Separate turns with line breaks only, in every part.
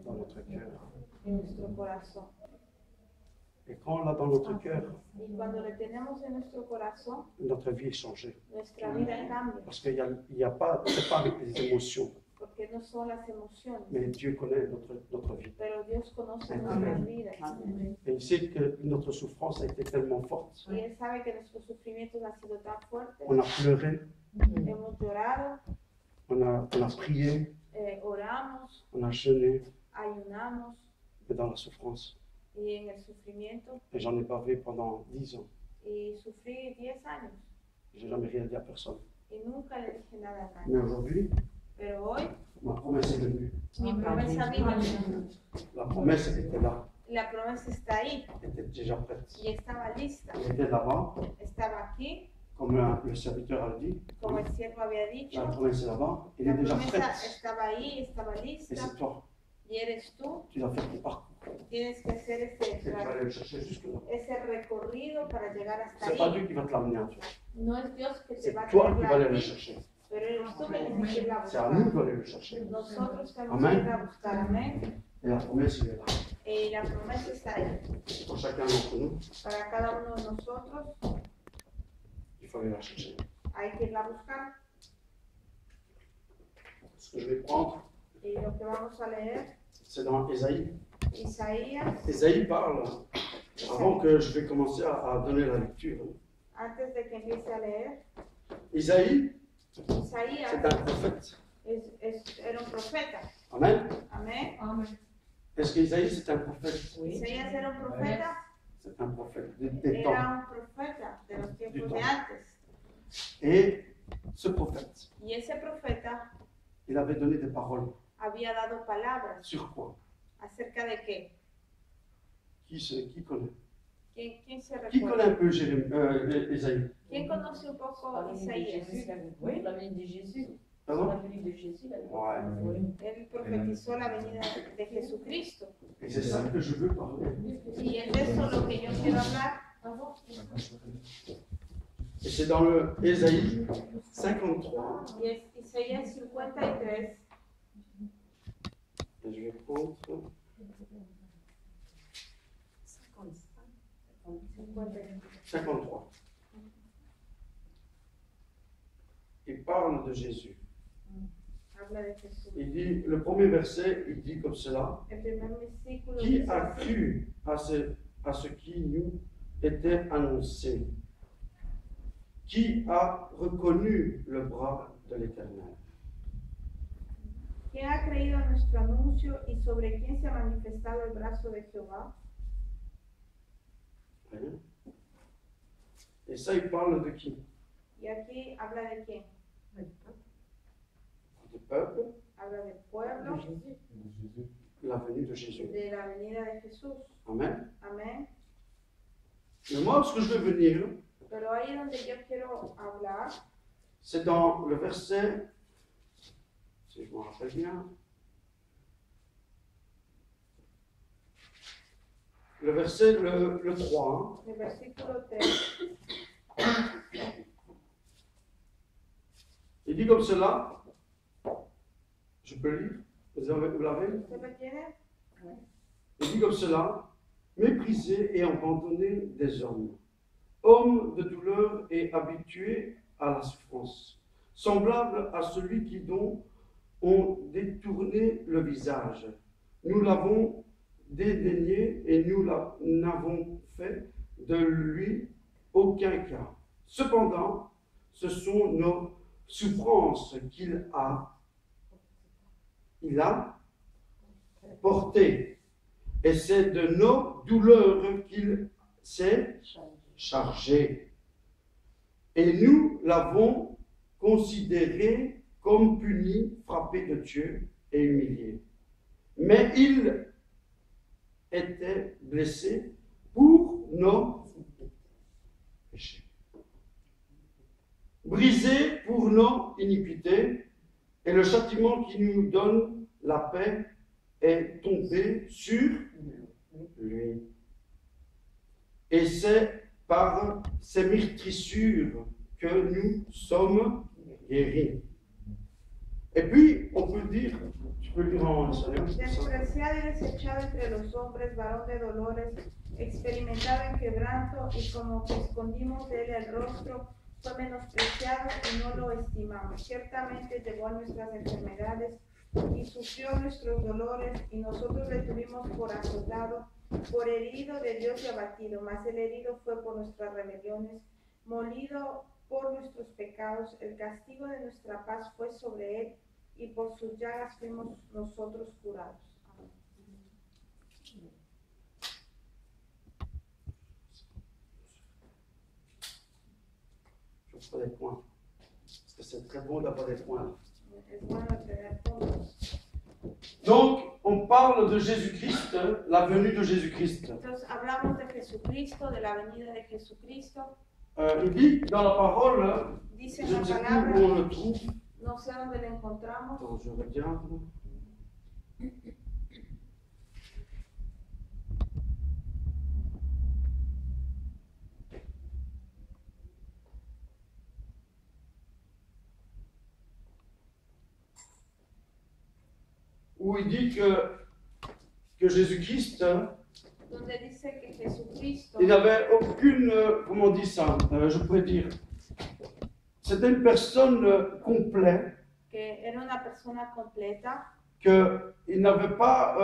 dans notre cœur.
en nuestro corazón.
Et quand on l'a dans notre cœur,
Y cuando le tenemos en nuestro corazón,
notre vie est changée.
nuestra vida cambia.
Parce qu'il y a pas, c'est pas avec les émotions,
Porque no son las emociones,
mais Dieu connaît notre vie.
pero Dios conoce
Amen.
nuestras vidas.
Et il sait que notre souffrance a été tellement forte.
Y Él sabe que nuestros sufrimientos han sido tan fuertes.
On a pleuré,
Hemos llorado,
on a prié,
oramos,
on a jeûné,
ayunamos
mais dans la souffrance.
y en el sufrimiento.
Et j'en ai bavé pendant 10 ans.
Y sufrí 10 años
J'ai jamais rien dit à personne.
y nunca le dije nada a nadie.
Mais aujourd'hui,
Pero hoy
ma promesse est venue.
mi promesa vino.
La promesse était là,
La promesa está ahí
était déjà prête.
y estaba lista.
Elle était là-bas,
Estaba aquí,
comme le serviteur a dit.
como el siervo había dicho.
La promesse est là-bas, elle
La
est déjà
promesa
prête.
estaba ahí, estaba
Et
lista.
c'est toi,
Y eres tú.
tu dois faire ton parcours.
Tienes que hacer
Et tu vas aller le chercher jusque-là.
ese recorrido para llegar hasta
C'est pas
ahí.
Dieu qui va te l'amener à toi.
No es Dios que te
C'est
va a
toi qui vas aller
traer
le
a ti,
chercher.
pero eres tú que tienes que ir a
C'est à
buscar.
nous d'aller le chercher.
Nosotros tenemos
Amen.
que ir a buscar. Amén.
Et la promesse, elle est là.
Y la promesa está ahí.
Pour chacun d'entre nous,
Para cada uno de nosotros
il faut aller la chercher.
hay que irla a buscar.
Ce que je vais prendre,
Y lo que vamos a leer,
c'est dans Ésaïe.
Isaías,
Ésaïe parle, avant que je vais commencer à donner la lecture.
antes de que empiece a leer,
Isaïe,
Isaías
c'est un prophète.
era un profeta.
Amen.
Amén.
Est-ce qu'Isaïe, c'est un prophète?
Isaías era un profeta,
C'est un prophète des temps.
era un profeta de los tiempos de antes.
Et ce prophète,
Y ese profeta
il avait donné des paroles.
había dado palabras
Sur quoi?
acerca de qué.
Qui connaît?
¿Quién se
Qui connaît
recuerda?
un peu Ésaïe?
¿Quién conoce un poco Isaías?
Oui, la venue de Jésus.
Pardon?
La venue de Jésus.
Ouais.
Él profetizó la venida de Jesucristo.
Et c'est ça que je veux parler.
Y es de eso lo que yo quiero hablar.
Et c'est dans le Ésaïe 53.
Y es Isaías 53.
Et je vais prendre 53. Il parle de Jésus.
Habla de Jesús.
Il dit, le premier verset, il dit comme cela.
El primer versículo
Qui
dice
a
así,
cru à ce qui nous était annoncé? Qui a reconnu le bras de l'Éternel?
¿Quién ha creído a nuestro anuncio y sobre quién se ha manifestado el brazo de Jehová?
Rien. Et ça, il parle de qui?
Y aquí habla de quién?
Du peuple,
Habla del pueblo,
la venue de Jésus.
de la venida de Jesús.
Amen.
Amén.
Mais moi, ce que je veux venir,
Pero ahí donde yo quiero hablar,
c'est dans le verset, si je me rappelle bien, le verset, le 3.
el versículo 3,
Il dit comme cela, je peux lire, vous l'avez?
¿usted lo tiene?
Il dit comme cela, méprisé et abandonné des hommes, homme de douleur et habitué à la souffrance, semblable à celui qui dont ont détourné le visage. Nous l'avons dédaigné et nous n'avons fait de lui aucun cas. Cependant, ce sont nos souffrances qu'il a portées, et c'est de nos douleurs qu'il s'est chargé. Et nous l'avons considéré comme puni, frappé de Dieu et humilié. Mais il était blessé pour nos péchés, brisé pour nos iniquités, et le châtiment qui nous donne la paix est tombé sur lui. Et c'est par ces meurtrissures que nous sommes guéris. Et puis, on peut dire, peux lire en espagnol. C'est ça.
despreciado y desechado entre los hombres, varón de dolores, experimentado en quebranto, y como que escondimos de él el rostro, fue menospreciado y no lo estimamos. Ciertamente llevó nuestras enfermedades y sufrió nuestros dolores, y nosotros le tuvimos por azotado, por herido de Dios y abatido. Mas el herido fue por nuestras rebeliones, molido por nuestros pecados. El castigo de nuestra paz fue sobre él, y por sus llagas fuimos nosotros curados. Amén.
Je ferai des points. Parce que c'est très beau d'avoir des points.
Es bueno tener puntos.
Donc, on parle de Jésus-Christ, la venue de Jésus-Christ.
Entonces hablamos de Jesucristo, de la venida de Jesucristo.
Il dit dans la parole,
Dice
je
en
ne
la
sais plus
palabra,
où on le trouve.
no sé dónde lo encontramos.
Attends, je regarde. Où il dit que Jésus-Christ,
Donde dice que Jesucristo
il n'avait aucune, comment on dit ça, je pourrais dire, c'était une personne complète,
que era una persona completa,
qu'il n'avait pas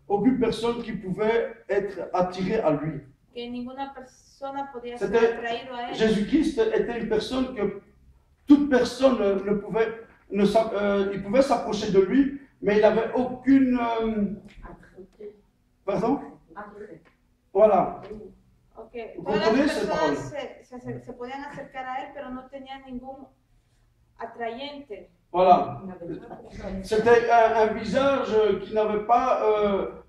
aucune personne qui pouvait être attirée à lui.
que ninguna persona podía ser
C'était-
atraído a él.
Jésus-Christ était une personne que toute personne ne pouvait, il pouvait s'approcher de lui, mais il n'avait aucune, pardon, voilà,
Ok,
Vous
todas las
comprenez cette
personas se podían acercar a él, pero no tenían ningún atrayente.
voilà. C'était un visage qui n'avait pas,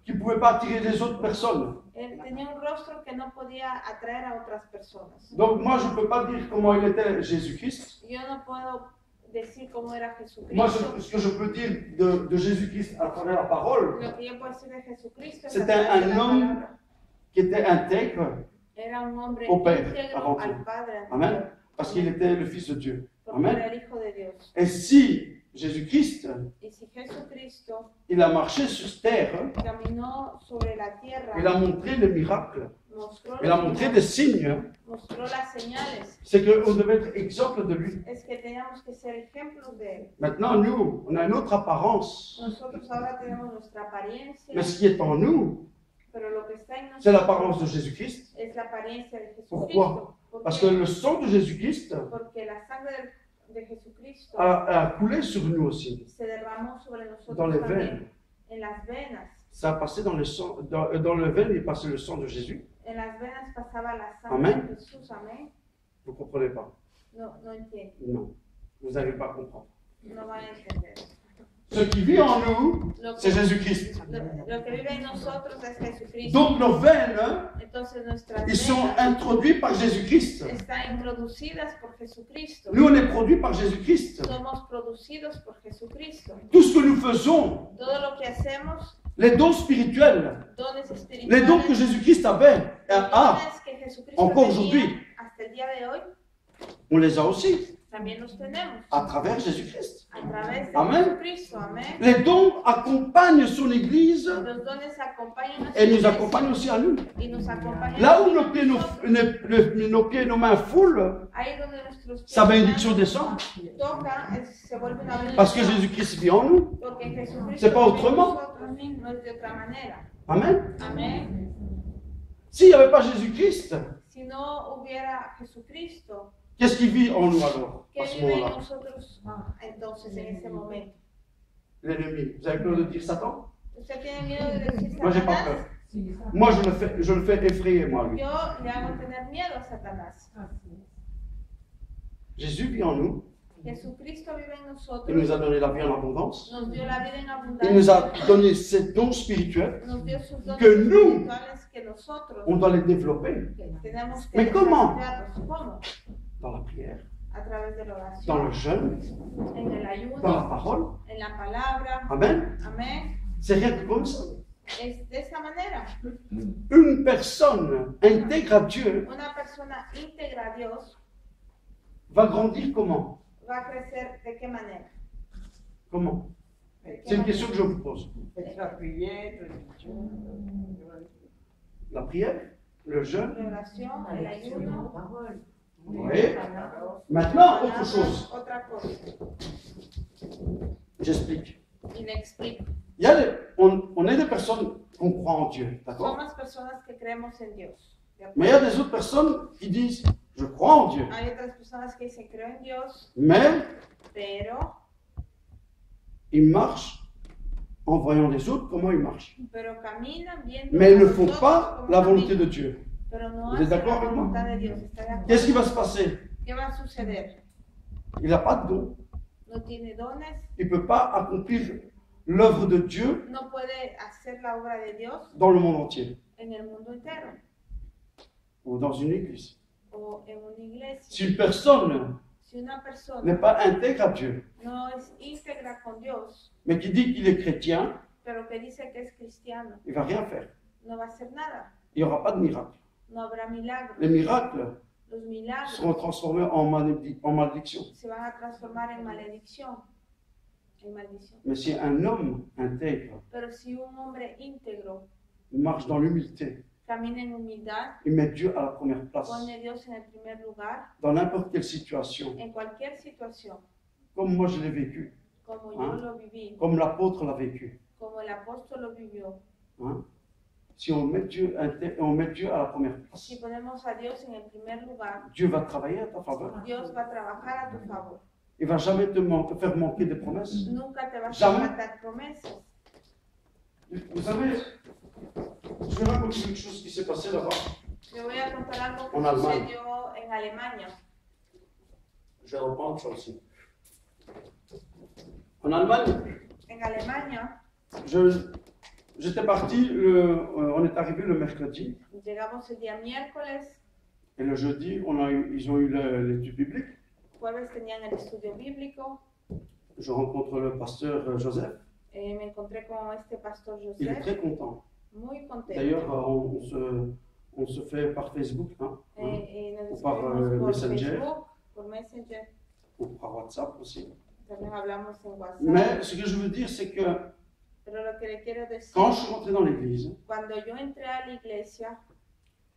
qui pouvait pas attirer les autres personnes.
Él tenía un rostro que no podía atraer a otras personas.
Donc moi je ne peux pas dire comment il était Jésus-Christ.
Yo no puedo decir cómo era
Moi
Jesucristo.
ce que je peux dire de Jésus-Christ à travers la parole,
Lo que yo puedo decir de Jesucristo es
C'était
a través de
un
la
homme
palabra.
qui était intègre,
Era un hombre
au Père,
íntegro
avant
al
tout.
Padre,
Amen, parce qu'il était le Fils de Dieu.
porque
Amen.
era el Hijo de Dios.
Et si Jésus-Christ,
Y si Jesucristo
il a marché sur terre,
caminó sobre la tierra,
il a montré les miracles,
mostró,
il a montré des signes,
mostró las señales,
c'est qu'on devait être exemple de lui.
es que teníamos que ser ejemplos de él.
Maintenant, nous, on a une autre apparence,
Nosotros ahora tenemos nuestra apariencia,
mais ce qui est en nous,
pero lo que está en
c'est
nosotros
l'apparence de Jésus-Christ.
es la apariencia de Jesucristo.
Pourquoi?
¿Por
Parce
qué?
que le sang de Jésus-Christ
Porque la sangre de Jesucristo
a coulé sur nous aussi,
se derramó sobre nosotros
dans les
también,
veines.
en las venas.
Ça a passé dans le sang, dans le veine, il est passé le sang de Jésus.
En las venas pasaba la sangre
Amén.
de Jesús, amén.
Vous ne comprenez pas?
No entiendo,
Non, vous n'allez pas comprendre.
no van a entender.
Ce qui vit en nous,
Lo
c'est
que,
Jésus-Christ.
lo que vive en nosotros es Jesucristo.
Donc nos veines,
Entonces nuestras
ils sont
venas
introduits par Jésus-Christ.
están introducidas por Jesucristo.
Nous, on est produits par Jésus-Christ.
Somos producidos por Jesucristo.
Tout ce que nous faisons,
Todo lo que hacemos,
les dons spirituels,
dones
les
espirituales,
dons que Jésus-Christ avait,
los
a,
dones que Jesucristo
encore
tenía
aujourd'hui.
hasta el día de hoy,
on les a aussi
también los tenemos
à travers Jésus-Christ.
a través de
Amén.
Jesucristo. Amén.
Les dons accompagnent son Église
Los dones acompañan a su
et nous
iglesia
accompagnent aussi à nous.
y nos acompañan
Là
a
où nos pieds, nos pieds et nos mains foulent,
ahí donde nuestros pies
sa bénédiction descend.
tocan, se vuelve una bendición.
Parce que Jésus-Christ vit en nous.
Porque Jesucristo
C'est pas
vive en
autrement.
nosotros, no es de otra manera.
Amen.
Amén.
S'il n'y avait pas Jésus-Christ,
Si no hubiera Jesucristo,
qu'est-ce qui vit en nous alors,
¿qué
à ce
vive en
moment-là?
nosotros entonces en ese momento?
L'ennemi. Vous avez peur de dire Satan?
¿Usted tiene miedo de decir
Moi, j'ai pas
Satanás?
peur. Moi, je le fais effrayer, moi, lui.
Yo le hago tener miedo a Satanás.
Jésus vit en nous.
Jesucristo vive en
Il
nosotros,
nous a donné la vie en abondance.
nos dio la vida en
Il nous a
abundancia,
donné ces dons spirituels.
nos dio sus dones
que nous,
espirituales que nosotros
On doit les développer
tenemos que
Mais comment?
desarrollarlos. ¿Cómo?
dans la prière,
A través de la
dans
oración,
le jeûne,
en el
dans la
ayuno,
parole.
en la palabra.
Amen.
Amén.
C'est rien que comme ça.
Es de esa manera.
Une personne intègre à Dieu
Una persona íntegra a Dios
va grandir comment?
va a crecer de qué manera.
Comment? C'est une question que je vous pose.
Faites la prière, religion.
La prière, le jeûne.
La oración, el
Lecture de la
ayuno.
parole.
Oui. Maintenant, autre chose.
Otra cosa.
J'explique.
Y le explico.
Il y a on est des personnes qu'on croit en Dieu, d'accord?
Somos personas que creemos en Dios. ¿De
Mais il y a
acuerdo?
des autres personnes qui disent, je crois en Dieu,
Hay otras personas que dicen creo en Dios,
mais
pero
ils marchent en voyant les autres comment ils marchent.
caminan viendo
Mais ils
a
ne
los
font
otros
pas
cómo
la volonté
caminan,
de Dieu.
pero no
Vous êtes
hacen la
d'accord avec moi?
voluntad de Dios. ¿Está de acuerdo?
Qu'est-ce qui va se passer?
¿Qué va a suceder?
Il n'a pas de don.
No tiene dones,
Il ne peut pas accomplir l'œuvre de Dieu
no puede hacer la obra de Dios
dans le monde entier
en el mundo entero
ou dans une église.
o en una iglesia.
Si une personne
Si una persona
n'est pas intègre à Dieu,
no es íntegra con Dios,
mais qui dit qu'il est chrétien,
pero que dice que es cristiano,
il ne va rien faire.
no va a hacer nada,
Il n'y aura pas de miracle.
no habrá milagros.
Les miracles
Los milagros
seront transformés en malédiction.
se van a transformar en maldición.
Mais si un homme intègre
Pero si un hombre íntegro
marche dans l'humilité,
camina en humildad,
il met Dieu à la première place,
pone a Dios en el primer lugar,
dans n'importe quelle situation,
en cualquier situación,
comme moi je l'ai vécu,
como yo
Hein?
lo viví,
comme l'apôtre l'a vécu.
como el apóstol lo vivió,
Hein? Si on met Dieu à la première
si
place,
ponemos a Dios en el primer lugar,
Dieu va travailler à ta faveur.
Dios va a trabajar a tu favor.
Il ne va jamais faire manquer des promesses.
Nunca te va a
Jamais.
faltar promesas.
Vous savez, je vais raconter quelque chose qui s'est passé là-bas.
Le voy a contar algo que
En Alemania.
sucedió en Alemania.
Je vais reprendre ça aussi. En Allemagne,
En Alemania
j'étais parti, on est arrivé le mercredi,
llegamos el día miércoles,
et le jeudi, ils ont eu l'étude biblique.
jueves tenían el estudio bíblico,
Je rencontre le pasteur Joseph.
me encontré con este pastor
Il est
Joseph,
très content.
muy contento.
D'ailleurs, on se fait par Facebook, hein,
Nos
Por
escribimos por
Messenger.
Facebook, por Messenger,
ou par WhatsApp aussi.
también hablamos en WhatsApp.
Mais ce que je veux dire, c'est que
Pero lo que le quiero decir,
quand je suis rentré dans l'église,
cuando yo entré a la iglesia,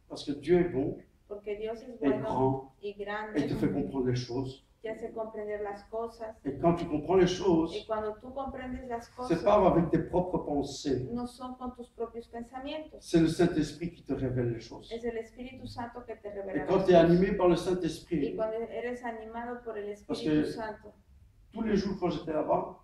parce que Dieu est bon,
porque Dios es
est
bueno
grand,
y
et
grande,
te fait comprendre les choses.
te hace comprender las cosas.
Et quand tu comprends les choses,
Y cuando tú comprendes las
c'est
cosas,
pas avec tes propres pensées.
no son con tus propios pensamientos.
C'est le Saint-Esprit qui te révèle les choses.
Es el Espíritu Santo que te
Et
revela
quand
las
tu es
cosas.
animé par le
Y
Saint-Esprit,
cuando eres animado por el
Parce
Espíritu
que-
Santo,
tous les jours quand j'étais là-bas,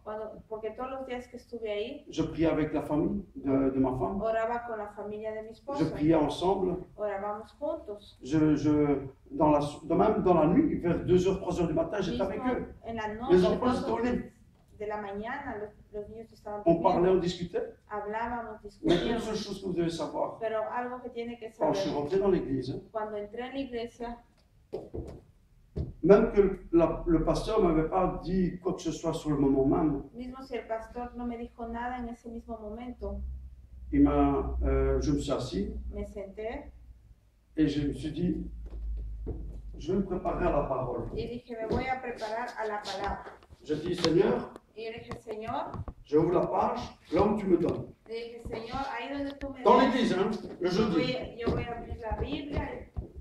porque todos los días que estuve ahí,
je priais avec la famille de ma femme.
oraba con la familia de mi
Je
esposo,
priais ensemble.
orábamos juntos.
Même dans la nuit, vers 2h, 3h du matin, j'étais avec
Mismo
eux.
en la
Les
noche,
enfants
2
étaient
o
au lit.
3 de la mañana, los niños estaban
On parlait,
durmiendo,
on discutait.
hablábamos,
Mais une
discutíamos.
seule chose que vous devez savoir,
Pero algo que tiene que
quand je suis
saber,
rentré dans l'église,
cuando entré en la iglesia,
même que le pasteur ne m'avait pas dit quoi que ce soit sur le moment même,
mismo si el pastor no me dijo nada en ese mismo momento,
je me suis assis
me senté
et je me suis dit, je vais me préparer à la parole.
y dije, me voy a preparar a la palabra.
Je dis, Seigneur,
Y yo dije, Señor,
je ouvre la page là où tu me donnes.
le dije, Señor, ahí donde tú me
Dans
des,
l'église, hein, le jeudi,
yo voy a abrir la Biblia,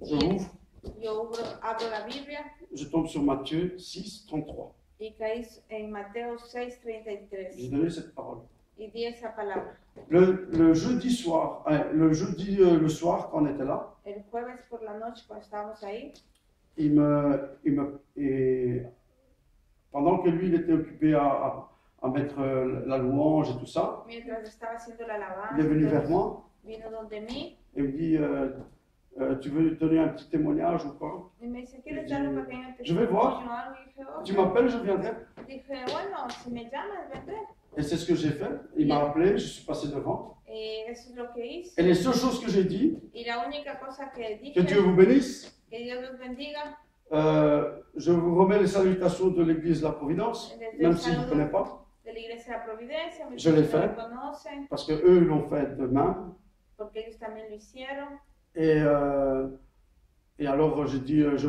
je ouvre,
abro la Biblia
je tombe sur Matthieu 6, 33.
y caí en Mateo
J'ai
6:33
donné cette parole.
y di esa palabra.
Le jeudi soir, le soir, quand on était là,
El jueves por la noche cuando estábamos ahí,
et pendant que lui, il était occupé à mettre la louange et tout ça,
mientras estaba haciendo la alabanza,
il est venu
todo
vers
eso,
moi
vino donde mí
et me dit, tu veux donner un petit témoignage ou quoi?
y me dice, ¿quieres dar un pequeño
Je vais voir.
testimonio o algo? Y dije,
Tu
"Ok".
m'appelles, je viendrai.
Dije, bueno, si me llamas, vendré.
Et c'est ce que j'ai fait. Il m'a appelé, je suis passé devant.
Y eso es lo que hice.
Et les seules choses que j'ai dit,
Y la única cosa que dije,
que Dieu vous bénisse.
que Dios los bendiga,
Je vous remets les salutations de l'église La Providence, même si vous ne connaissez pas,
de la Iglesia de la Providencia,
Je l'ai fait.
me conocen,
parce qu'eux l'ont fait de même.
porque ellos también lo hicieron.
Et alors j'ai dit, je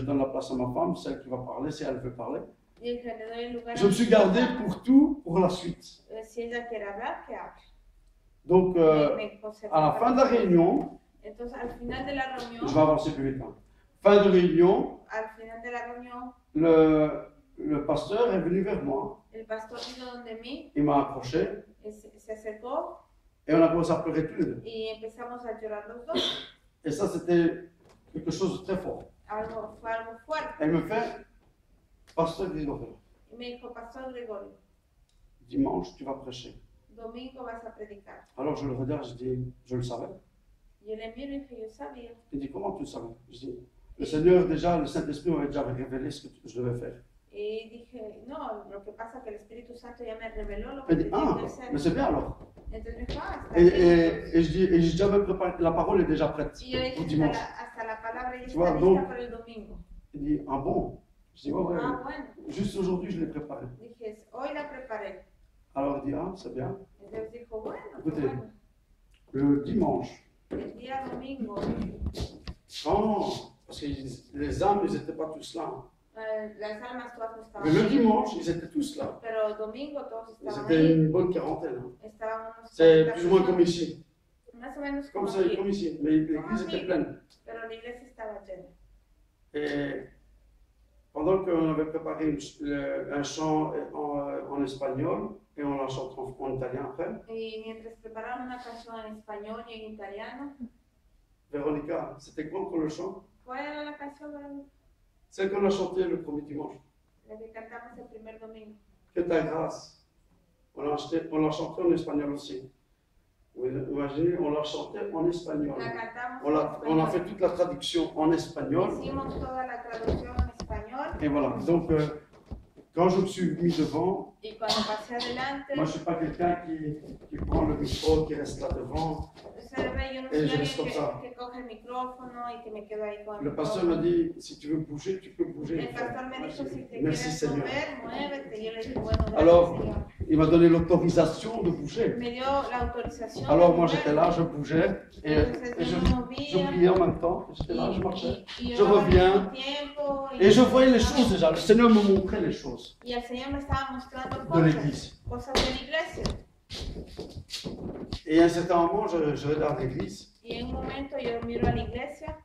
donne la place à ma femme, celle qui va parler, si elle veut parler.
Y dije, le doy el lugar
Je me suis gardé pour tout, pour la suite.
Si ella quiere hablar, que hable.
Donc,
Me conservé
à la
para
fin de la
ella.
réunion,
Entonces, al final de la reunión,
je vais avancer plus vite. Hein. Fin de réunion,
al final de la reunión,
le pasteur est venu vers moi,
el pastor vino donde mí,
il m'a approché
se acercó
et on a commencé à pleurer tous les deux.
y empezamos a llorar los dos.
Et ça, c'était quelque chose de très fort.
Fue algo fuerte.
Elle me fait, pasteur Grégory,
Y me dijo, Pastor Gregorio,
dimanche, tu vas prêcher.
domingo vas a predicar.
Alors je le regarde, je dis, je le savais.
Yo le miro y dije, yo sabía.
Il dit, comment tu le savais? Je dis, le Seigneur, déjà, le Saint-Esprit m'avait déjà révélé ce que je devais faire.
Y dije, no, lo que pasa es que el Espíritu Santo ya me reveló lo que
Elle dit,
tenía
ah,
que hacer.
mais c'est bien alors.
Entonces me dijo, está
Et,
bien.
et je dis, et j'ai déjà même préparé, la parole est déjà prête
Y yo le
pour
dije,
dimanche.
hasta la palabra ya
Tu vois,
está
donc-
lista para el domingo.
Il dit, ah bon? Je dis, ouais, ouais,
Ah, bueno.
juste aujourd'hui, je l'ai préparé.
Dije, hoy la preparé.
Alors il dit, ah, c'est bien.
Entonces dijo, bueno,
Écoutez.
bueno.
Le dimanche,
El día domingo,
parce que les âmes, ils n'étaient pas tous là.
las almas todas no estaban
Mais le
ahí,
dimanche, ils étaient tous là.
pero el domingo todos
Ils
estaban
étaient
ahí.
une bonne quarantaine. Hein.
Estaban unos
C'est
40
plus ou moins comme
personas,
ici.
más o menos
Comme
como
ça,
aquí,
comme ici. Mais l'église était pleine.
pero la iglesia estaba llena.
Et pendant qu'on avait préparé un chant en espagnol, et on l'a chanté en italien après,
Y mientras preparaban una canción en español y en italiano,
Véronica, c'était quoi encore le chant?
¿cuál era la canción Verónica?
Celle qu'on a chantée le premier dimanche.
La que cantamos el primer domingo?
Que ta grâce. On l'a chanté en espagnol aussi. Vous imaginez, on l'a chanté en espagnol.
La cantamos
On a
en
fait
español.
toute la traduction en espagnol.
Hicimos toda la traducción en español
Et voilà. Donc, quand je me suis mis devant,
y cuando pasé adelante,
moi je ne suis pas quelqu'un qui prend le micro, qui reste là devant.
se ve, yo no
Et
soy
je reste
alguien
comme ça.
que coge el micrófono y que me quedo ahí con el
Le pasteur m'a
micrófono.
dit, si tu veux bouger, tu peux bouger.
El pastor me dijo, si te
Merci
quieres
Seigneur.
mover, muévete. Y yo le dije, bueno, gracias,
Alors,
Señor.
il m'a donné l'autorisation de bouger.
Me dio la autorización.
Alors
de
moi
mover.
j'étais là, je bougeais et
Entonces
je
yo me movía
priais en même temps. J'étais là, je marchais.
y
Je
yo
reviens.
al tiempo,
Et je voyais les choses déjà. Le Seigneur me montrait les choses
Y el Señor me estaba mostrando
de
cosas,
l'église.
cosas de la iglesia.
Et à un certain moment, je regarde l'église
Y en un momento yo miro a la iglesia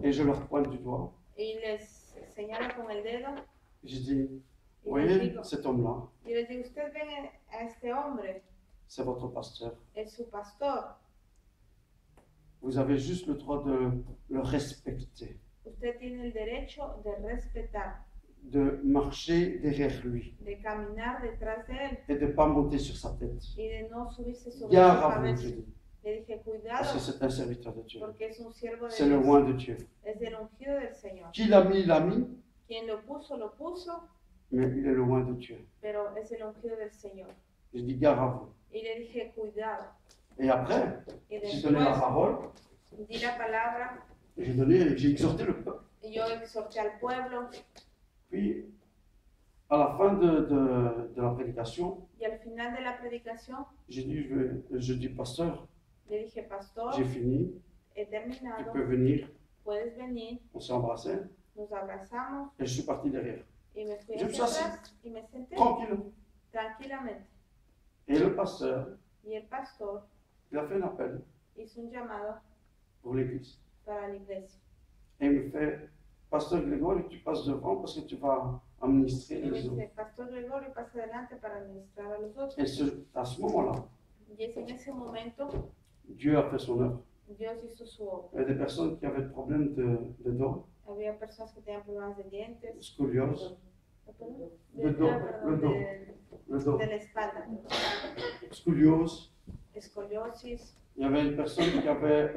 et je leur pointe du doigt.
y les señalo con el dedo
Je dis, vous
y les
voyez
digo,
cet homme-là,
ustedes ven a este hombre,
c'est votre pasteur.
es su pastor.
Vous avez juste le droit de le respecter,
Usted tiene el derecho de respetar,
de marcher derrière lui
de caminar detrás de él
et de ne pas monter sur sa tête.
y de no subirse sobre su
Gare à vous,
cabeza.
je dis,
Le dije,
parce
cuidado,
que c'est un serviteur de Dieu.
porque es un siervo de
C'est le
Dios,
loin de Dieu.
es el ungido del Señor.
Qui l'a mis, il l'a mis,
Quien lo puso,
mais il est le loin de Dieu.
pero es el ungido del Señor.
Je dis, gare à vous.
Y le dije, cuidado.
Et après,
Y
j'ai donné la
después
parole,
di la palabra
et j'ai exhorté le peuple.
y yo exhorté al pueblo.
Puis, à la fin de la prédication,
Y al final de la predicación
je dis, pasteur,
le dije, pastor,
j'ai fini,
he
tu
terminado,
peux venir.
puedes venir.
On s'est embrassés
Nos abrazamos
et je suis parti derrière.
y me fui
Yo
hacia
soy así.
atrás y me senté
Tranquille.
tranquilamente.
Et le pasteur,
Y el pastor
il a fait un appel
hizo un llamado
pour l'église.
para la iglesia.
Et il me fait, pasteur Grégory, tu passes devant parce que tu vas administrer
Y me
les autres.
dice, Pastor Gregorio, pasa adelante para administrar a los otros.
Et à ce moment-là,
Y es en ese momento
Dieu a fait son œuvre.
Dios hizo su obra.
Il y a des personnes qui avaient des problèmes de dos,
Había personas que tenían problemas de dientes,
scoliose,
de,
dos,
perdón,
le dos.
de,
le dos,
de la espalda,
scoliose.
escoliosis.
Il y avait une personne qui avait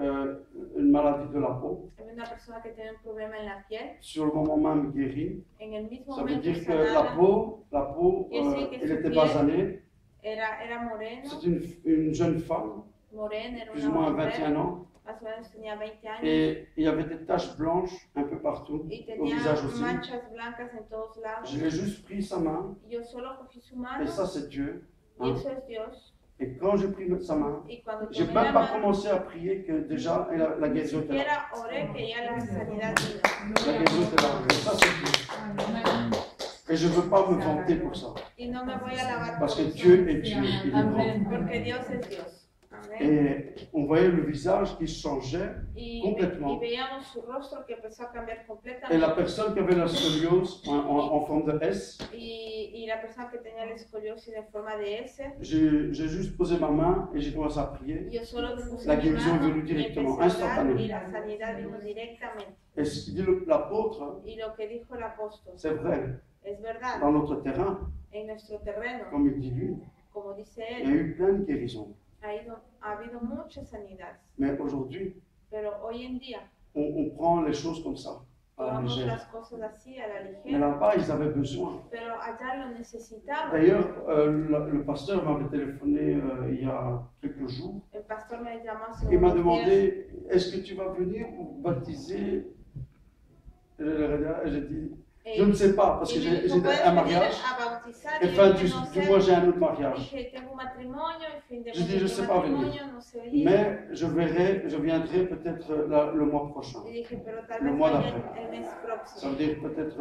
une maladie de la peau.
Había una persona que tenía un problema en la piel.
Sur le moment même guérie.
En el mismo
Ça veut
momento
dire que
sanada,
la peau,
Quiere decir que
elle
su
était
piel
basanée.
era moreno,
C'est une jeune femme,
morena, era
plus ou
una
moins
mujer,
21 ans.
más o menos tenía 20 años
Et il y avait des taches blanches un peu partout,
y
au
tenía
visage aussi.
manchas blancas en todos lados.
Je l'ai juste pris sa main,
Y yo solo cogí su
et
mano
ça c'est Dieu.
y
hein.
eso es Dios.
Et quand j'ai pris sa main,
Y cuando
j'ai
tomé
même
la
pas
mano,
commencé à prier que déjà la
ni
guérison était là.
siquiera oré que ya la sanidad vino.
La guérison était là. Et ça c'est Dieu. Et je ne veux pas me vanter pour ça.
Y no me voy a alabar
Parce
por
que
eso,
Dieu est Dieu, il est grand.
Amen.
porque Dios es Dios. Amén.
Et on voyait le visage qui changeait
Y
complètement.
veíamos su rostro que empezó a cambiar
Et la
completamente.
personne qui avait la scoliose en forme de S,
Y la persona que tenía la escoliosis en forma de S,
j'ai juste posé ma main et j'ai commencé à prier.
yo solo puse
La
mi
guérison est
mano
venue
y
directement,
empecé a orar,
instantanément.
y la sanidad vino directamente.
Et ce qu'il dit l'apôtre,
Y lo que dijo el apóstol
c'est vrai.
es verdad.
Dans notre terrain,
En nuestro terreno,
comme il dit lui,
como dice
il y a
él,
eu plein de guérisons.
ha habido muchas sanidades.
Mais aujourd'hui,
Pero hoy en día
on prend les choses comme ça, à la
tomamos
légère.
las cosas así a la
Mais
ligera.
là-bas, ils avaient besoin.
Pero allá lo necesitaban.
D'ailleurs, le pasteur m'avait téléphoné il y a quelques jours.
El pastor me llamó hace
Il m'a
unos días
demandé, est-ce que tu vas venir pour baptiser? J'ai dit, je ne sais pas, parce que
y me
j'ai
dijo, ¿puedes
un
venir
mariage.
a bautizar?
Et
Y
fin
yo dije, no
du
sé.
mois, j'ai un autre mariage.
Dije, tengo un matrimonio, y fin de
Je
mes
dis, je sais pas venir.
matrimonio, no sé venir.
Mais je viendrai peut-être le mois prochain.
Y dije, pero tal
Le
vez
mois
vaya
d'après.
el mes
Ça
próximo,
veut dire peut-être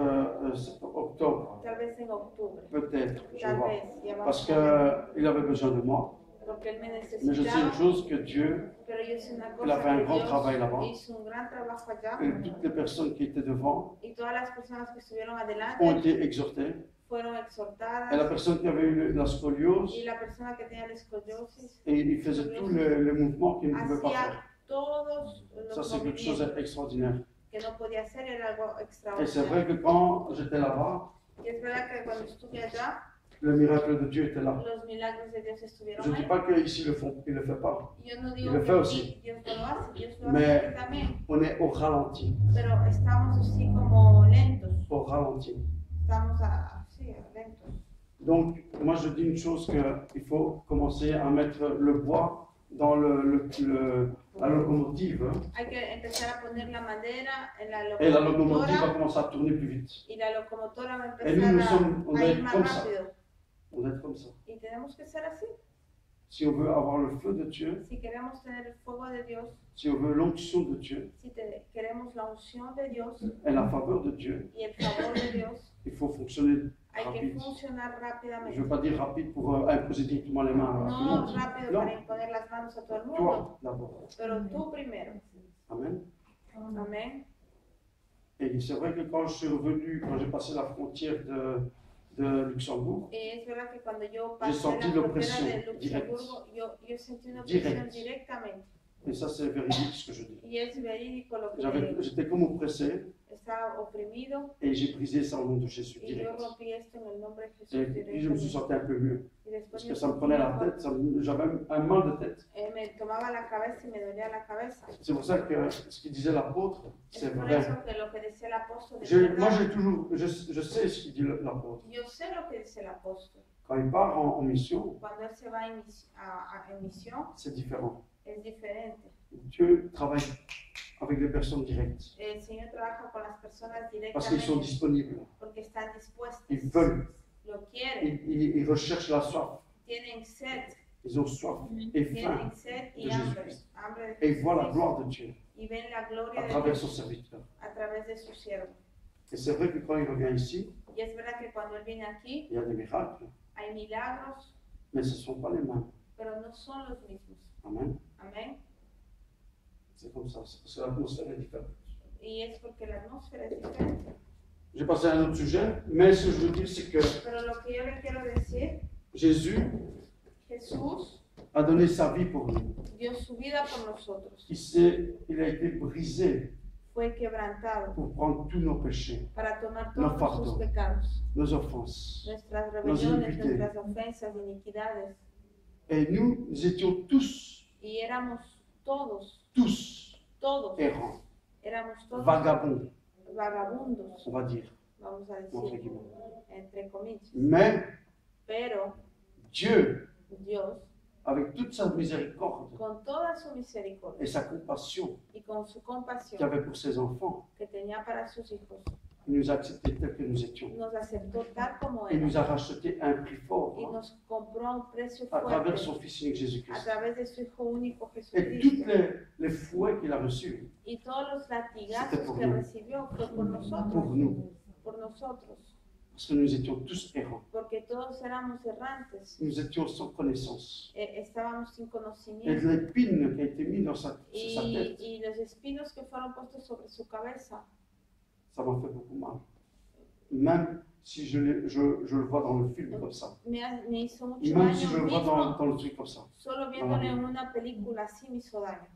octobre,
tal vez en octubre,
peut-être, je
tal
vois.
vez, ya
Parce
vamos a ver.
qu'il avait besoin de moi.
Porque él me
Mais je sais
necesitaba,
une chose, que Dieu,
pero yo sé una
il a
cosa,
fait un
que
grand
Dios
travail là-bas.
hizo un gran trabajo allá,
Et toutes les personnes qui étaient devant
y todas las personas que estuvieron
ont
adelante
été exhortées.
fueron
Et la
exhortadas,
personne qui avait eu la scoliose,
y la persona que tenía la escoliosis
et il faisait tous les mouvements qu'il ne pouvait pas
hacía
faire.
todos
Ça,
los
c'est quelque chose
movimientos
d'extraordinaire.
que no podía hacer, era algo
Et c'est vrai
extraordinario.
que quand j'étais là-bas,
Y es verdad que cuando estuve allá,
le miracle de Dieu était là.
los milagros de Dios estuvieron
Je ne dis
ahí.
pas qu'ici il ne le fait pas.
Yo no
Y
digo
lo
que
fue
aquí
aussi.
Dios no lo hace, Dios lo
Mais-
hace aquí también,
On est au ralenti.
pero estamos así como lentos,
Au ralenti.
estamos así, lentos.
Donc, moi je dis une chose, qu'il faut commencer à mettre le bois dans la locomotive. Hein.
Hay que empezar a poner la madera en la
Et la locomotive va
locomotora
commencer à tourner plus vite.
y la locomotora va a
Et nous, nous
empezar
sommes, on
a
doit
ir
être
más
comme ça.
rápido.
On doit être comme ça.
Y tenemos que ser así.
Si on veut avoir le feu de Dieu,
Si queremos tener el fuego de Dios,
si on veut l'onction de Dieu
si queremos la unción de Dios
et la faveur de Dieu,
y el favor de Dios,
il faut fonctionner
hay que
rapide.
funcionar
Je ne
rápidamente.
veux pas dire rapide pour imposer directement les mains à tout le
No
monde.
rápido
Non,
para imponer las manos a todo el mundo,
toi d'abord.
pero tú primero.
Amen.
Amén.
Et c'est vrai que quand je suis revenu, quand j'ai passé la frontière de Luxembourg,
Y es verdad que cuando yo pasé
senti
la frontera
l'oppresión
de Luxemburgo, yo sentí una
Direct.
opresión directamente.
et ça c'est véridique ce que je dis,
Y es verídico lo que
j'étais comme oppressé
estaba oprimido
et j'ai brisé ça au nom de Jésus
y yo
direct.
rompí esto en el nombre de Jesús
Et puis je me suis
directamente.
senti un peu mieux,
Y después
parce
me
que ça me
sentí
prenait la
mejor.
tête, j'avais un mal de tête.
Me tomaba la cabeza y me dolía la cabeza.
C'est pour ça que ce qu'il disait l'apôtre,
Es
c'est
por
vrai.
eso que lo que decía el apóstol es
Moi
verdad.
j'ai toujours, je sais ce qu'il dit l'apôtre.
Yo sé lo que dice el apóstol.
Quand il part en mission,
Cuando él se va en misión,
c'est différent.
es diferente.
Dieu travaille avec les personnes directes,
El Señor trabaja con las personas
parce qu'ils sont
directamente
disponibles,
porque están dispuestos,
ils veulent,
lo quieren,
ils recherchent la soif,
tienen sed,
ils ont soif et faim,
tienen sed y
de
hambre,
Jésus-Christ.
hambre de
et ils voient la
Jesucristo,
gloire de Dieu
y ven la gloria
à
de
travers son
Dios
serviteur.
a través de su siervo.
Et c'est vrai que quand il revient ici,
Y es verdad que cuando él viene aquí
il y a des miracles,
hay milagros,
mais ce ne sont pas les mêmes.
pero no son los mismos.
Amen.
Amén.
C'est comme ça, c'est parce que l'atmosphère est différente.
Y es porque la atmósfera es diferente.
J'ai passé à un autre sujet, mais ce que je veux dire, c'est que
Pero lo que yo le quiero decir,
Jésus
Jesús
a donné sa vie pour nous.
dio su vida por nosotros,
Il a été brisé
fue quebrantado
pour prendre tous nos péchés,
para tomar
No
todos
fardo.
sus pecados,
nos offenses.
nuestras
Nos
rebeliones,
iniquidades.
nuestras ofensas, iniquidades.
Et nous étions tous,
Y éramos todos
errants,
éramos todos
vagabonds,
vagabundos,
on va dire,
vamos a
entre
decir,
guillemets.
entre comillas.
Mais
Pero
Dieu,
Dios,
avec toute sa miséricorde
con toda su misericordia
et sa compassion
y con su
qu'il
compasión
avait pour ses enfants,
que tenía para sus hijos,
il nous a acceptés tels que nous étions.
nos aceptó tal como
Il
éramos
nous a racheté un prix fort
y
hein,
nos compró a un precio
à travers
fuerte
son Fils unique
a
Jésus-Christ.
través de su Hijo único
Et
Jesucristo.
tous les fouets qu'il a reçus
Y todos los
C'était
latigazos
pour
que
nous.
recibió fue por
pour
nosotros,
nous.
por nosotros.
Parce que nous étions tous errants.
porque todos éramos errantes,
Nous étions sans connaissance.
estábamos sin
Et
conocimiento.
l'épine qui a été mise sur sa tête,
Y los espinos que fueron puestos sobre su cabeza,
ça m'a fait beaucoup mal. Même si je le vois dans le film comme ça.
me hizo mucho
Même si
daño
je le vois dans
mismo,
le truc comme ça.
solo viéndole en una película así me hizo daño.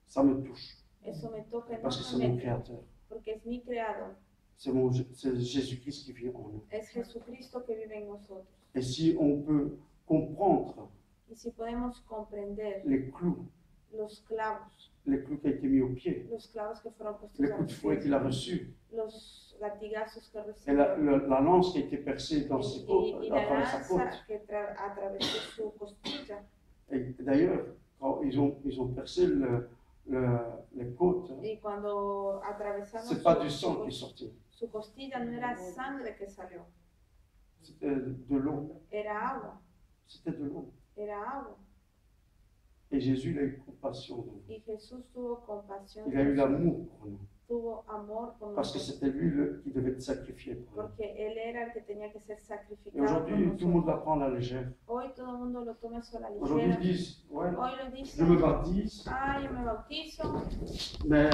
Ça me touche.
Eso me toca
Parce que c'est mon
enormemente,
créateur.
porque es mi creador,
C'est Jésus-Christ qui vit en nous.
es Jesucristo que vive en nosotros.
Et si on peut comprendre
Y si podemos comprender
les clous qui ont été mis au pied,
los clavos que fueron puestos
les
a
coups de
los
fouet
pies,
qu'il a reçus,
los latigazos que
et
recibió,
la lance qui a été percée dans ses côtes,
y
à
la
travers sa côte.
lanza que atravesó su costilla.
Et d'ailleurs, quand ils ont percé les côtes,
Y cuando atravesamos
c'est pas du sang qui est sorti,
su costilla, no era sangre que salió,
c'était de l'eau.
era agua,
C'était de l'eau.
era agua.
Et Jésus, il a eu compassion de nous.
Y Jesús tuvo compasión,
Il a eu l'amour pour nous.
tuvo amor por
Parce que
nosotros,
c'était lui qui devait être sacrifié pour nous.
porque Él era el que tenía que ser
Et
sacrificado por
aujourd'hui, tout le monde
nosotros.
la prend à la légère.
Hoy todo el mundo lo toma a la
Aujourd'hui, ils
ligera.
disent, ouais,
Hoy lo
je
dicen,
me baptise,
yo me bautizo,
mais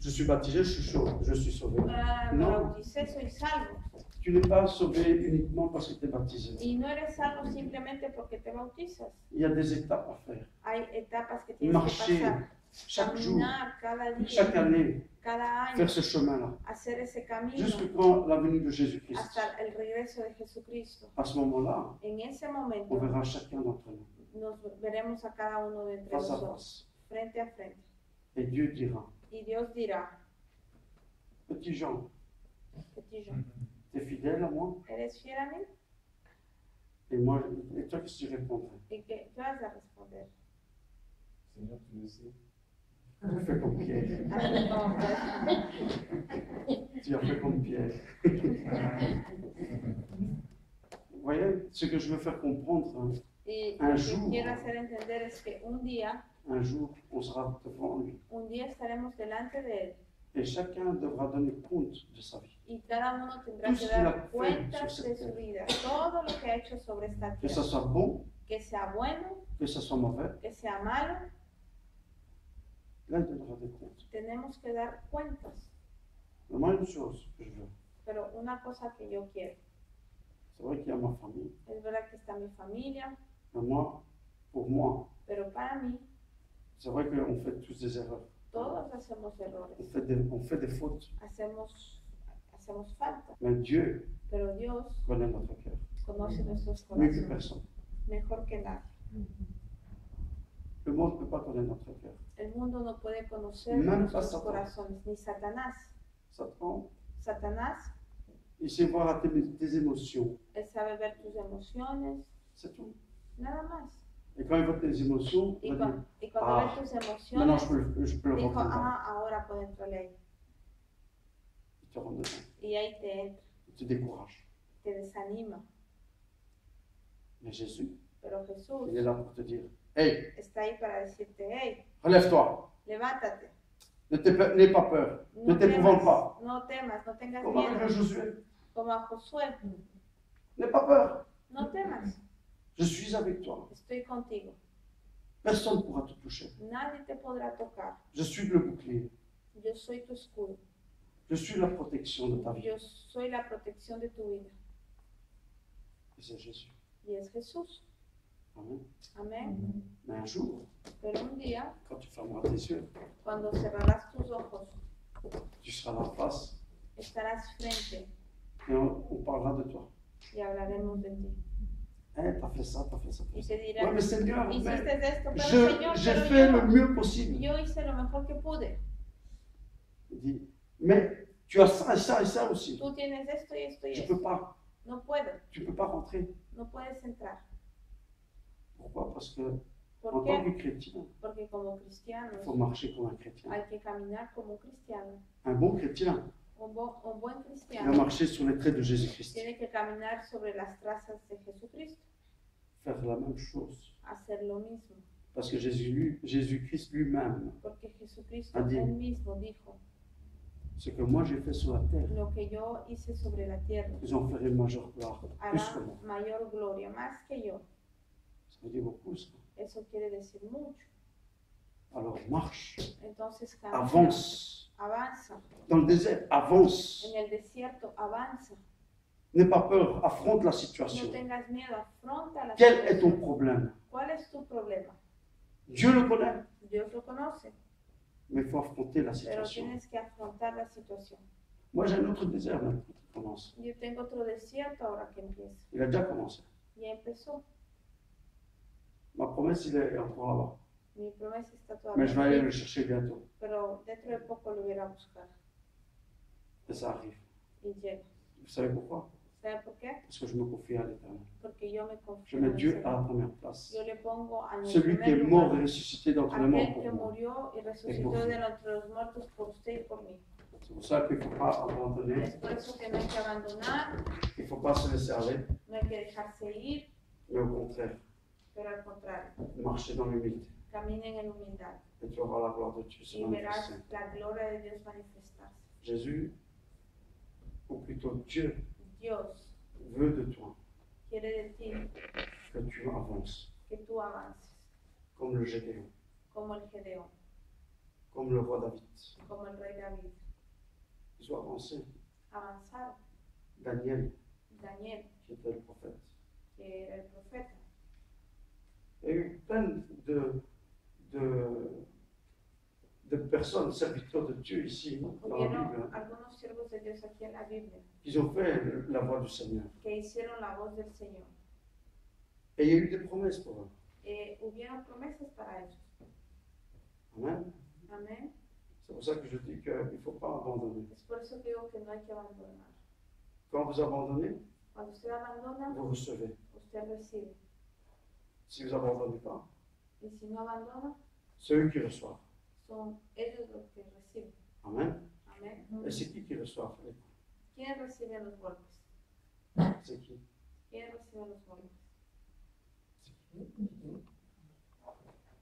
je suis baptisé, je suis sauvé.
me
No.
bauticé, soy salvo.
Tu n'es pas sauvé uniquement parce que tu es baptisé.
Y no eres salvo simplemente porque te bautizas.
Il y a des étapes à faire.
Hay etapas que tienes que
Marcher
pasar.
chaque jour,
Caminar cada día,
chaque année,
cada año,
faire ce chemin-là.
hacer ese camino
Jusque quand la venue de Jésus-Christ.
hasta el regreso de Jesucristo.
À ce moment-là,
En ese
on
momento
verra chacun d'entre nous,
nos veremos a cada uno de entre
face à
nosotros,
face.
frente a frente.
Et Dieu dira,
Y Dios dirá,
petit Jean,
petit Jean,
tu es fidèle à moi?
¿eres fiel a mí?
Et toi, qu'est-ce que tu répondrais?
¿Y qué vas a responder?
Seigneur, tu le sais.
Tu as fait comme Pierre.
Así como pues,
Tu as fait comme Pierre. Vous voyez, ce que je veux faire comprendre, hein,
y
Un
lo que
jour.
quiero hacer entender es que
un jour, on sera devant lui.
un día estaremos delante de Él
Et chacun devra donner compte de sa vie.
y cada uno tendrá
Tout
que
ce qu'il a
dar
fait
cuentas
sur
de
cette
su
terre.
vida, todo lo que ha hecho sobre esta
Que ça
tierra,
soit bon,
que sea bueno,
que ça soit mauvais,
que sea malo,
là, il donnera des comptes.
tenemos que dar cuentas.
Mais moi, une chose que je veux,
Pero una cosa que yo quiero,
c'est vrai qu'il y a ma famille,
es verdad que está mi familia,
mais moi, pour moi,
pero para mí
c'est vrai qu'on fait tous des erreurs.
todos hacemos errores,
On fait des fautes.
hacemos falta,
Mais Dieu
pero Dios
connaît notre cœur,
conoce nuestros
mieux que
corazones
personne.
mejor que nadie.
Le monde ne peut pas connaître notre cœur.
El mundo no puede conocer
Même pas
nuestros
Satan.
corazones, ni Satanás.
Satan,
Satanás,
il sait voir à tes émotions,
él sabe ver tus emociones,
c'est tout.
nada más.
Et quand il voit tes émotions,
Y,
il va dire,
cuando
Ah,
ve tus
maintenant
emociones,
je peux le
dijo,
reprendre.
ahora puedo entrarle ahí.
Il te rend dedans,
Y ahí te entra,
il te décourage.
te desanima.
Mais Jésus,
Pero Jesús
il est là pour te dire, hey,
está ahí para decirte, hey,
relève-toi,
levántate,
n'aie pas peur, ne t'épouvante pas.
no temas, no tengas
Comme avec
miedo.
le Josué,
Como a Josué,
n'aie pas peur,
no temas,
je suis avec toi.
estoy contigo.
Personne ne pourra te toucher.
Nadie te podrá tocar.
Je suis le bouclier,
Yo soy tu escudo.
je suis la protection de ta vie.
Yo soy la protección de tu vida.
Et c'est Jésus.
Y es Jesús.
Amen.
Amén.
Mais un jour,
Pero un día,
quand tu fermeras tes yeux,
cuando cerrarás tus ojos,
tu seras là en face
estarás frente
et on parlera de toi.
y hablaremos de ti.
Hey, t'as fait ça, t'as fait ça.
Y te
Ouais,
dirán,
mais Seigneur,
hiciste
mais
esto, pero Señor,
j'ai
pero
fait le mieux possible.
yo hice lo mejor que pude.
Il dit, mais tu as ça et ça et ça aussi.
Tú tienes esto y esto y
Je
esto.
peux pas,
No puedo,
tu peux pas rentrer.
no puedes entrar.
Pourquoi? Parce que
¿Por
en tant
qué?
que chrétien,
Porque como
il
cristianos
faut marcher comme un chrétien.
hay que caminar como un cristiano.
Un bon chrétien
Un buen
va
cristiano
marcher sur les traits de Jésus-Christ.
tiene que caminar sobre las trazas de Jesucristo,
Faire la même chose.
hacer lo mismo.
Parce que Jésus-Christ lui-même,
Porque Jesucristo
Ah, di-
él mismo dijo,
ce que moi j'ai fait sur la terre,
lo que yo hice sobre la tierra,
ils ont fait une majeure gloire, plus que
hará
moi.
mayor gloria, más que yo.
Ça veut dire beaucoup, ça.
Eso quiere decir mucho.
Alors marche,
Entonces camina,
avance.
avanza.
Dans le désert, avance.
En el desierto, avanza.
N'aie pas peur, affronte la
No
situation.
tengas miedo, afronta la
Quel est ton
situación.
problème?
¿Cuál es tu problema?
Dieu le connaît,
Dios lo conoce,
mais il faut affronter la
pero
situation.
tienes que afrontar la situación.
Moi, j'ai un autre désert maintenant qui commence.
Yo tengo otro desierto ahora que empieza.
Il a déjà commencé.
Ya empezó.
Ma promesse, il est encore là-bas.
Mi promesa está
Mais je vais aller
todavía
le
aquí,
chercher bientôt.
pero dentro de poco lo voy a ir a buscar.
Et ça arrive.
Y llega.
Vous savez pourquoi?
¿Sabe por qué?
Parce que je me confie à l'Éternel.
Porque yo me
Je
confío
mets
en el
Dieu à
Señor.
la première place.
Yo le pongo a mi
Celui qui est
primer
mort et
lugar,
ressuscité d'entre les morts
aquel
pour
que
moi.
murió y
por
resucitó
mí.
de entre los muertos por usted y por mí.
C'est pour ça qu'il ne faut pas abandonner,
Es por eso que no hay que abandonar,
il ne faut pas se laisser aller,
no hay que dejarse ir,
mais au contraire,
pero al contrario,
marcher dans l'humilité.
caminen en humildad
Et tu auras la gloire de Dieu se
y verás
manifester.
la gloria de Dios manifestarse.
Jésus, ou plutôt Dieu,
Dios
veut de toi
quiere de ti
que tu avances,
que tú avances,
comme le Gédéon,
como el Gedeón,
comme le roi David.
como el rey David.
Ils ont avancé.
Avanzaron.
Daniel,
Daniel,
qui était le prophète.
que era el profeta.
Il y a eu plein de personnes, serviteurs de Dieu ici, dans la
Hubieron
Bible,
algunos siervos de Dios aquí en la Biblia
qui ont fait la voix du Seigneur.
que hicieron la voz del Señor.
Et il y a eu des promesses pour eux.
Hubieron promesas para ellos.
Amen.
Amén.
C'est pour ça que je dis qu'il ne faut pas abandonner.
Es por eso que digo que no hay que abandonar.
Quand vous abandonnez,
Cuando usted abandona,
vous recevez.
usted recibe.
Si vous n'abandonnez pas,
Y si no abandona,
c'est eux qui reçoivent.
son ellos los que reciben.
Amen.
Amén.
Et c'est qui reçoit?
¿Quiénes reciben los golpes?
C'est qui?
¿Quiénes reciben los golpes?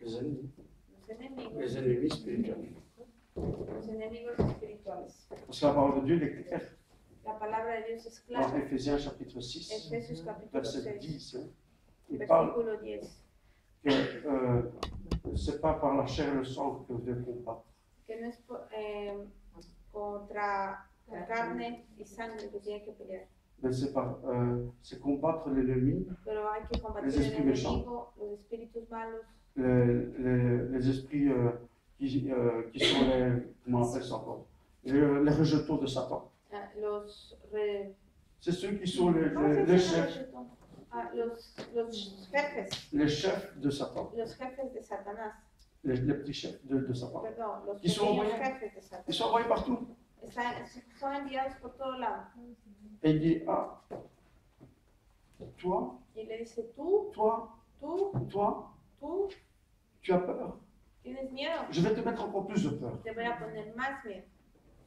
Les ennemis.
Los enemigos.
Les ennemis spirituels.
Los enemigos espirituales.
Parce que la parole de Dieu est claire.
La palabra de Dios es
Dans
clara.
Éphésiens chapitre 6,
Efesios capítulo
verset
6,
10, hein, il parle
versículo 10.
que ce n'est pas par la chair et le sang que vous devez combattre,
Que no es contra la carne y sangre que tiene que pelear.
mais c'est combattre l'ennemi,
Pero hay que combatir
Les
el
esprits méchants.
enemigo, los espíritus malos,
les esprits qui sont les, comment on appelle ça encore, les rejetons de Satan. C'est ceux qui sont
¿cómo se
les
dice
chefs,
rejetón? Los jefes,
les chefs de Satan,
los jefes de Satanás,
les petits chefs de Satan.
perdón, los
Qui sont
pequeños
envoyés.
jefes de
Ils
Satanás.
sont envoyés partout.
Son enviados por todos lados.
Et il dit, ah, toi,
Y le dice, tú,
tu as peur.
tienes miedo,
Je vais te mettre encore plus de peur.
te voy a poner más miedo.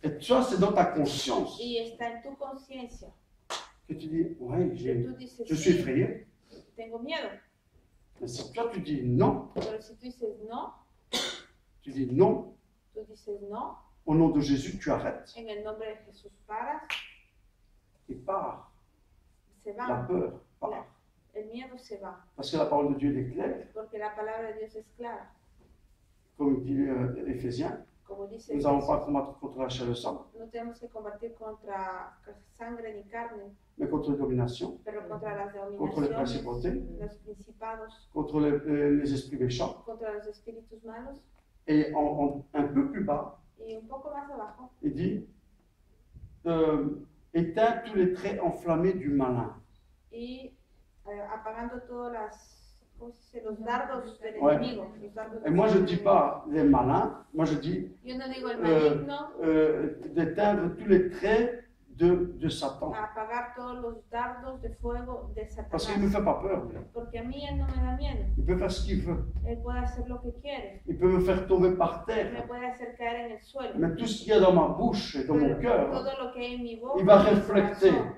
Et ça, c'est dans ta conscience
Y está en tu conciencia.
que tu dis, ouais,
Que tú dices,
je suis
sí,
effrayé.
tengo miedo.
Mais si toi, tu dis non,
Pero si tú dices no,
tu dis non,
tú dices no,
au nom de Jésus, tu arrêtes
en el nombre de Jesús paras,
et pars.
se
La
va.
peur part.
El miedo se va.
Parce que la parole de Dieu est claire,
Porque la palabra de Dios es clara.
comme dit Éphésiens,
Como dice
nous n'avons
Jesús,
pas à combattre contre la chair et le sang,
no tenemos que combatir contra sangre ni carne,
mais contre les dominations,
pero contra las
contre les
dominaciones,
principautés,
los principados,
contre les esprits méchants.
contra los espíritus malos.
Et un peu plus bas,
Y un poco más abajo,
il dit éteins tous les traits enflammés du malin.
y apagando ¿cómo se dice? Los dardos del
Ouais.
enemigo. Los dardos
Et
del
moi, je ne
enemigo.
dis pas les malins, moi je dis
Yo no digo el maligno,
d'éteindre tous les traits de Satan.
a apagar todos los dardos de fuego de
Parce qu'il ne me
Satanás.
fait pas peur. Lui.
Porque a mí él no me da miedo.
Il peut faire ce qu'il veut.
Él puede hacer lo que quiere.
Il peut me faire tomber par
Me
terre.
puede hacer caer en el suelo.
Mais tout ce qu'il y a dans ma bouche et dans mon
Pero
cœur,
todo lo que hay en mi boca,
il va
en mi
refléter
corazón,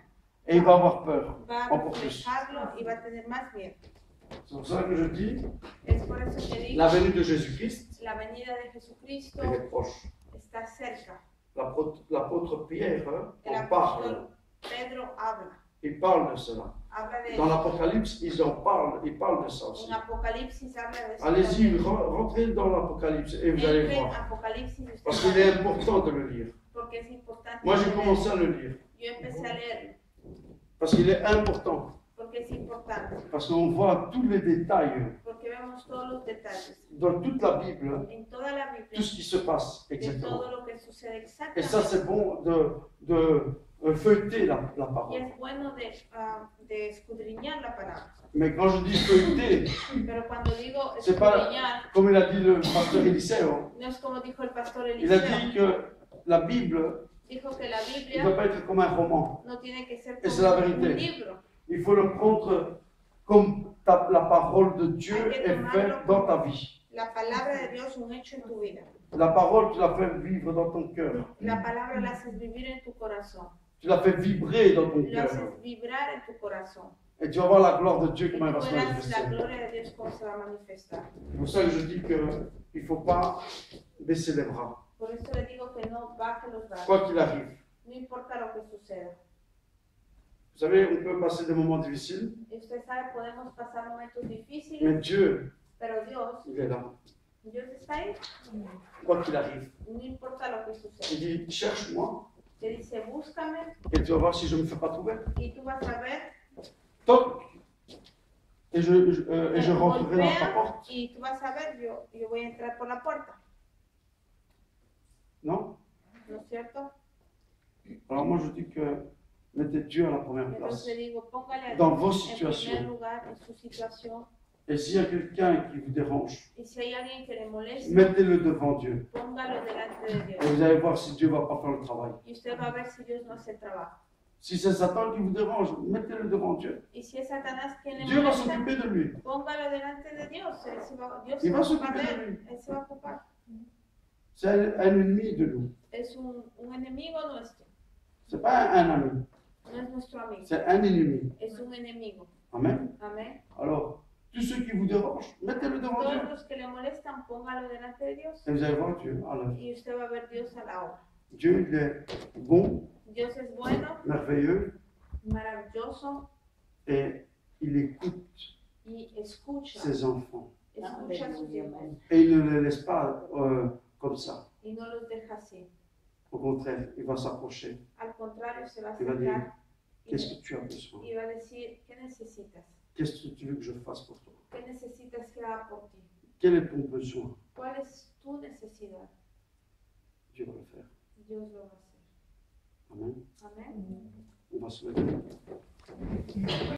et il va avoir peur.
va a
Encore plus.
reflejarlo y va a tener más miedo.
C'est pour ça que je dis,
Es por eso que digo,
la venue de Jésus-Christ,
la venida de Jesucristo
elle est proche.
está cerca.
l'apôtre Pierre
El
en parle.
apóstol Pedro habla.
Il parle de cela.
Habla de
Dans
eso.
l'Apocalypse, ils parlent de ça aussi.
En Apocalipsis habla de eso.
Allez-y,
también.
rentrez dans l'Apocalypse et vous allez
Entre en
voir.
Apocalipsis y
Parce
usted
qu'il est
va a ver,
important de le lire.
porque es importante.
Moi, j'ai
leerlo.
commencé à le lire.
Yo empecé a leerlo
Parce qu'il est important.
porque es importante.
Parce qu'on voit tous les détails
Porque vemos todos los detalles
dans toute la Bible,
en toda la
tout
Biblia
ce qui se passe
de
exactement.
todo lo que sucede
Et ça,
exactamente.
c'est bon de feuilleter la
Y
parole.
es bueno de escudriñar la palabra.
Mais quand je dis feuilleter,
Pero cuando digo
c'est pas
escudriñar,
comme il a dit le pasteur Eliseo.
no es como dijo el pastor
Il a dit
Eliseo.
que la Bible
Dijo que la
ne
Biblia
doit pas être comme un roman.
no tiene que ser
Et c'est la
como
vérité.
un libro.
Il faut le prendre comme la parole de Dieu est faite dans ta vie.
La palabra de Dios, un hecho en tu vida.
La parole, tu la fais vivre dans ton cœur.
La palabra la haces vivir en tu corazón.
Tu la fais vibrer dans ton
Lo
cœur.
haces vibrar en tu corazón.
Et tu vas voir la gloire de Dieu
Y
comment elle va
tú
se
verás la
manifester.
gloria de Dios cómo se va a manifestar.
C'est pour ça que je dis qu'il ne faut pas baisser les bras,
Por eso le digo que no baje los brazos.
quoi qu'il arrive.
No importa lo que suceda.
Vous savez, on peut passer des moments difficiles,
Y usted sabe, podemos pasar momentos difíciles,
mais Dieu,
pero Dios,
il est là,
Dios está ahí.
quoi qu'il arrive.
No importa lo que
Il
suceda.
dit, cherche-moi,
Te dice, búscame
et tu vas voir si je ne me fais pas trouver.
y tú vas a ver.
Toc, et je rentrerai dans ta
Golpea
porte.
y tú vas a ver, yo voy a entrar por la puerta.
Non?
¿No es cierto?
Alors moi, je dis que mettez Dieu à la première
Entonces
place.
le digo, póngale a
Dans
Dios
vos
en primer
situations.
lugar en su situación.
Et s'il y a quelqu'un qui vous dérange,
Y si hay alguien que le molesta,
mettez-le devant Dieu.
póngalo delante de
Et
Dios.
vous allez voir si Dieu ne va pas faire le travail.
Y usted va a ver si Dios no hace el trabajo.
Si c'est Satan qui vous dérange, mettez-le devant Dieu.
Y si es Satanás quien le
Dieu va
molesta,
s'occuper de lui.
póngalo delante de Dios. Dios
Il
se
va
va a ocupar
s'occuper
de
de
él.
lui.
Él se va a ocupar.
C'est un ennemi de nous.
Es un enemigo nuestro.
Ce n'est pas un ami,
No es nuestro amigo.
c'est un ennemi.
Es un enemigo.
Amen.
Amén.
Alors, tous ceux qui vous dérangent, mettez-le devant Dieu.
Todos los que le molestan, póngalo delante de Dios.
Et vous allez voir Dieu à l'œuvre.
Y usted va a ver Dios a la obra.
Dieu, il est bon,
Dios es bueno,
merveilleux,
maravilloso
et il écoute
y escucha.
ses enfants.
Escucha a sus hijos.
Et il ne les laisse pas comme ça.
Y no los deja así.
Au contraire, il va s'approcher.
Al contrario, se va a
Il va dire,
acercar
qu'est-ce que tu as besoin?
y va a decir, ¿qué necesitas?
Qu'est-ce que tu veux que je fasse pour toi?
¿Qué necesitas que haga por ti?
Quel est ton besoin?
¿Cuál es tu necesidad?
Dieu va le faire.
Dios lo va a hacer.
Amen.
Amén.
On va se lever.